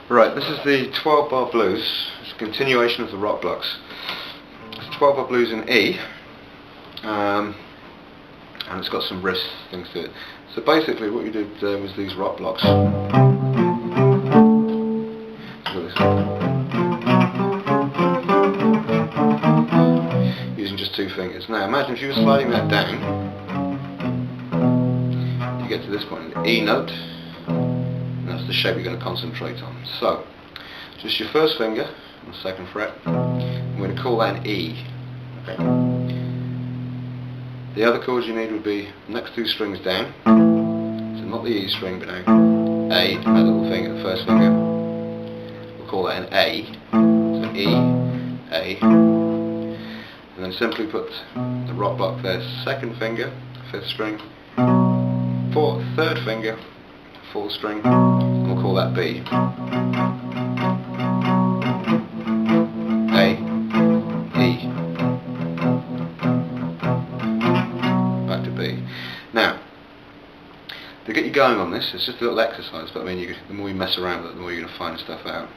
Right, this is the 12 bar blues. It's a continuation of the rock blocks. It's 12 bar blues in E, and it's got some riff things to it. So basically what you did was these rock blocks. Using just two fingers. Now imagine if you were sliding that down, you get to this point, the E note, and that's the shape you're going to concentrate on. So, just your first finger on the second fret, I'm going to call that an E. Okay. The other chords you need would be next two strings down, so not the E string but now A, that little finger, the first finger, we'll call that an A, so E, A, and then simply put the rock block there, second finger, fifth string, third finger, fourth string, and we'll call that B. A, E, back to B. Now, to get you going on this, it's just a little exercise, but I mean, the more you mess around with it, the more you're going to find stuff out.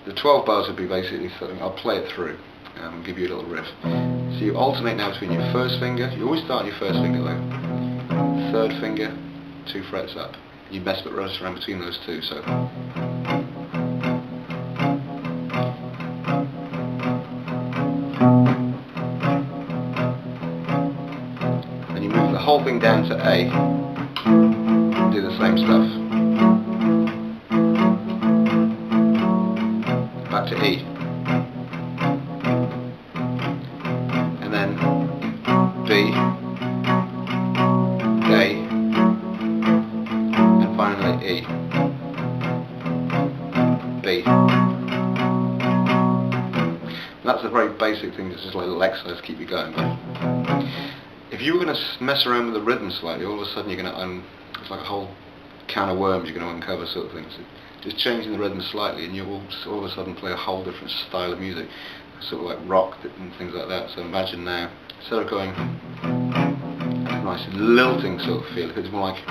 The 12 bars would be basically something, I'll play it through and give you a little riff. So you alternate now between your first finger, you always start on your first finger though, third finger, 2 frets up. You mess around between those two, so. And you move the whole thing down to A, do the same stuff. Back to E. And then B, A, and finally E, B. That's a very basic thing, it's just like a little exercise to keep you going. But if you were going to mess around with the rhythm slightly, all of a sudden you're going to it's like a whole can of worms you're going to uncover, sort of thing. So just changing the rhythm slightly and you will all of a sudden play a whole different style of music, sort of like rock and things like that. So imagine now, instead of going a nice lilting sort of feel, if it's more like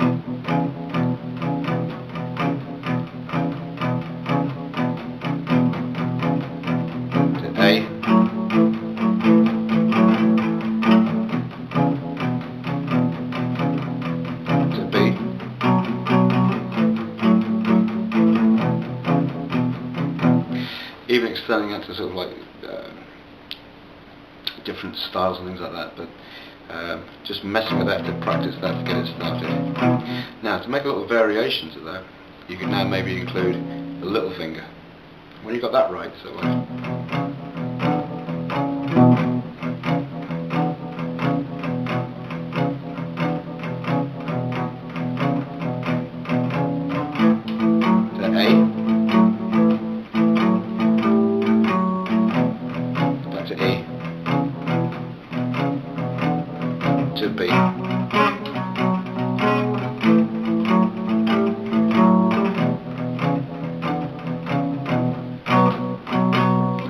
to A, to B, even extending out to sort of like different styles and things like that, but just messing with that to practice that to get it started. Now to make a little variations of that, you can now maybe include the little finger. When you got that right, so to A, back to E, to B,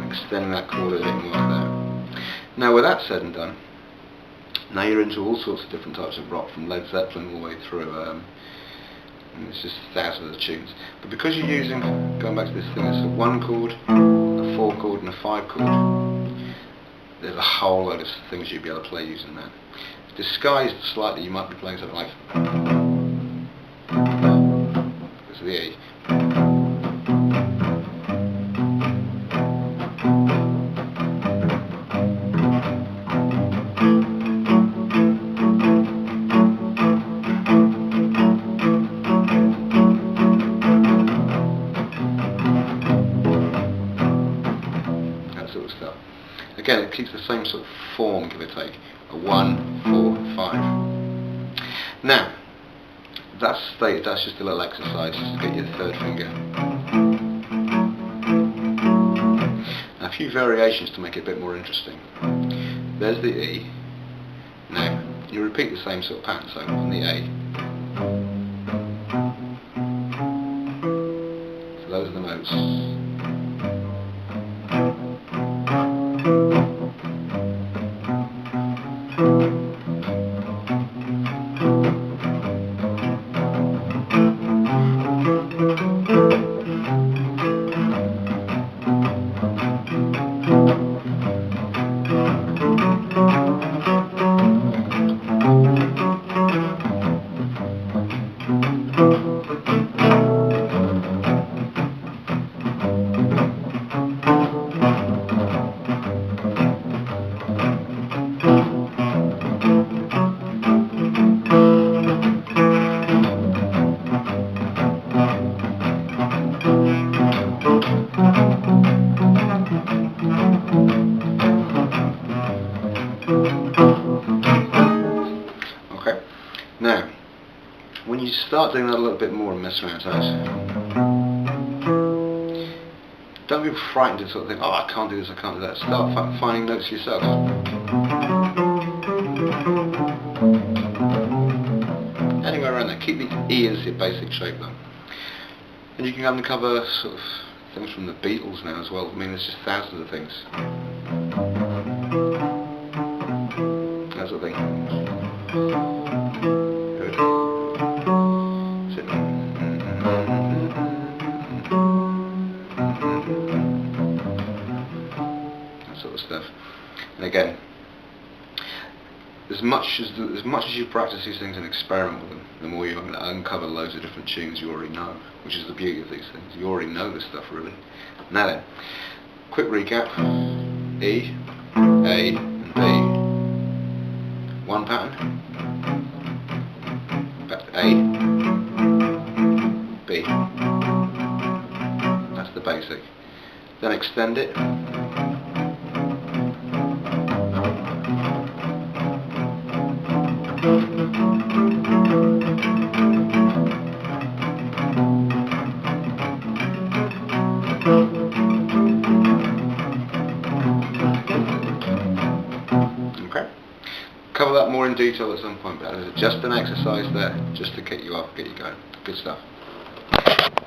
extending that chord a bit more there. Now with that said and done, now you're into all sorts of different types of rock, from Led Zeppelin all the way through, and it's just thousands of tunes. But because you're using, going back to this thing, it's a 1 chord, a 4 chord and a 5 chord, there's a whole load of things you'd be able to play using that. Disguised slightly, you might be playing something like this is the E. That sort of stuff. Again, it keeps the same sort of form, give or take. A 1, 4, 5. Now, that's stated, that's just a little exercise just to get your third finger. Now, a few variations to make it a bit more interesting. There's the E. Now, you repeat the same sort of pattern, so on the A. So those are the notes. Okay, now when you start doing that a little bit more and mess around with those, don't be frightened to sort of think, oh, I can't do this, I can't do that. Start finding notes yourself. Anywhere around there, keep the E as your basic shape though. And you can uncover sort of things from the Beatles now as well. I mean, there's just thousands of things. That sort of thing. Good. That sort of stuff. And again, as much as you practice these things and experiment with them, the more you're going to uncover loads of different tunes you already know, which is the beauty of these things. You already know this stuff, really. Now then, quick recap: E, A, and B. One pattern. Back to A, B. That's the basic. Then extend it. Okay. Cover that more in detail at some point, but it's just an exercise there, just to get you up, get you going. Good stuff.